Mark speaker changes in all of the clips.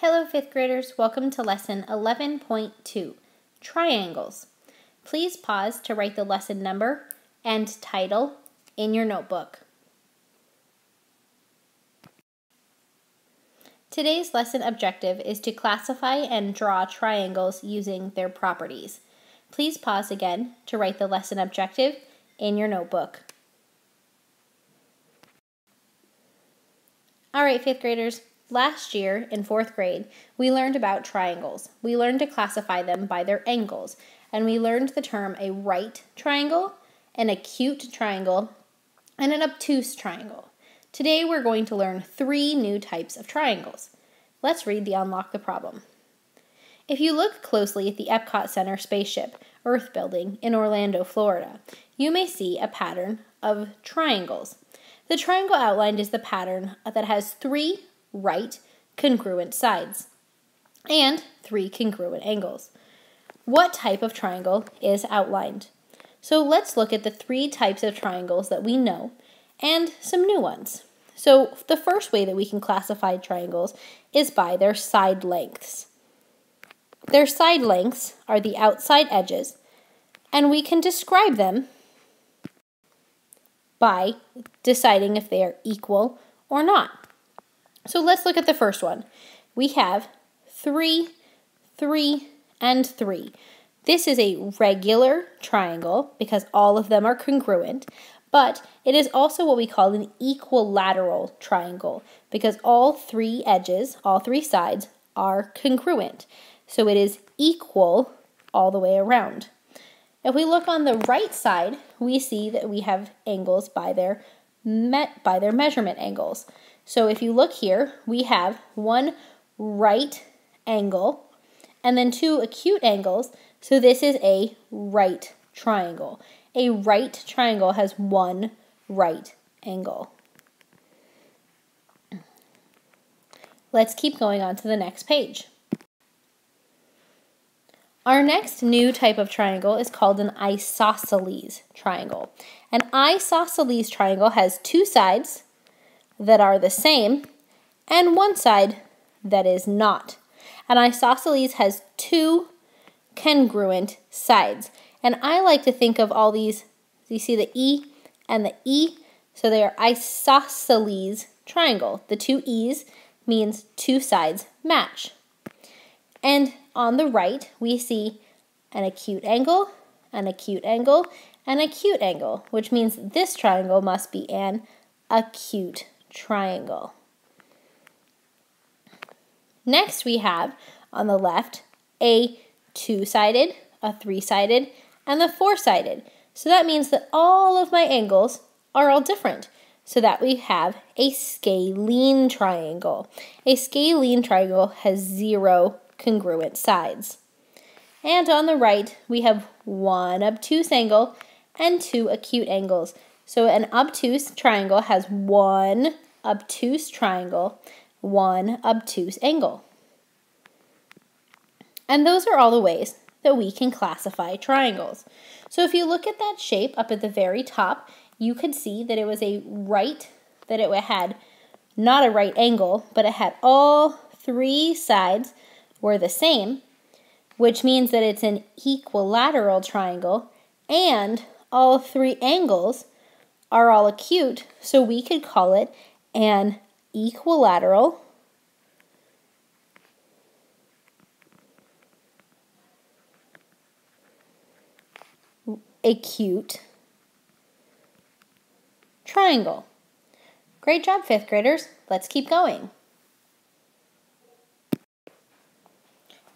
Speaker 1: Hello, 5th graders. Welcome to Lesson 11.2, Triangles. Please pause to write the lesson number and title in your notebook. Today's lesson objective is to classify and draw triangles using their properties. Please pause again to write the lesson objective in your notebook. All right, 5th graders. Last year, in 4th grade, we learned about triangles. We learned to classify them by their angles, and we learned the term a right triangle, an acute triangle, and an obtuse triangle. Today, we're going to learn 3 new types of triangles. Let's read the Unlock the Problem. If you look closely at the Epcot Center spaceship Earth building in Orlando, Florida, you may see a pattern of triangles. The triangle outlined is the pattern that has 3 right congruent sides and 3 congruent angles. What type of triangle is outlined? So let's look at the 3 types of triangles that we know and some new ones. So the first way that we can classify triangles is by their side lengths. Their side lengths are the outside edges, and we can describe them by deciding if they are equal or not. So let's look at the first one. We have 3, 3, and 3. This is a regular triangle because all of them are congruent, but it is also what we call an equilateral triangle because all 3 edges, all 3 sides, are congruent. So it is equal all the way around. If we look on the right side, we see that we have angles by their measurement angles. So if you look here, we have 1 right angle and then 2 acute angles. So this is a right triangle. A right triangle has 1 right angle. Let's keep going on to the next page. Our next new type of triangle is called an isosceles triangle. An isosceles triangle has 2 sides that are the same and 1 side that is not. An isosceles has 2 congruent sides. And I like to think of all these, you see the E and the E, so they are isosceles triangle. The 2 E's means 2 sides match. And on the right, we see an acute angle, an acute angle, and an acute angle, which means this triangle must be an acute triangle. Next, we have on the left a 2-sided, a 3-sided, and the 4-sided. So that means that all of my angles are all different. So that we have a scalene triangle. A scalene triangle has 0 congruent sides. And on the right, we have 1 obtuse angle and 2 acute angles. So an obtuse triangle has 1 obtuse triangle, 1 obtuse angle. And those are all the ways that we can classify triangles. So if you look at that shape up at the very top, you could see that it was a right, that it had not a right angle, but it had all 3 sides were the same, which means that it's an equilateral triangle, and all 3 angles are all acute, so we could call it an equilateral acute triangle. Great job, 5th graders. Let's keep going.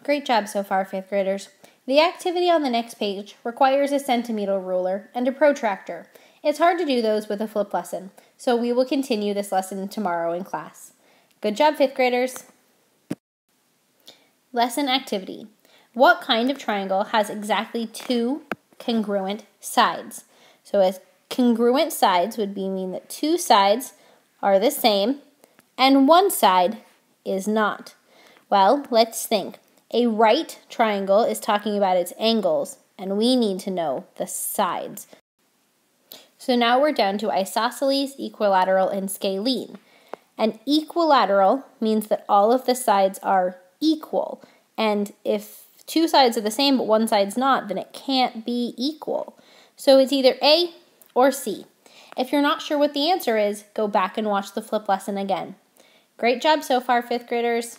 Speaker 1: Great job so far, 5th graders. The activity on the next page requires a centimeter ruler and a protractor. It's hard to do those with a flip lesson, so we will continue this lesson tomorrow in class. Good job, 5th graders. Lesson activity. What kind of triangle has exactly 2 congruent sides? So as congruent sides would mean that 2 sides are the same and 1 side is not. Well, let's think. A right triangle is talking about its angles, and we need to know the sides. So now we're down to isosceles, equilateral, and scalene. And equilateral means that all of the sides are equal. And if two sides are the same but one side's not, then it can't be equal. So it's either A or C. If you're not sure what the answer is, go back and watch the flip lesson again. Great job so far, 5th graders.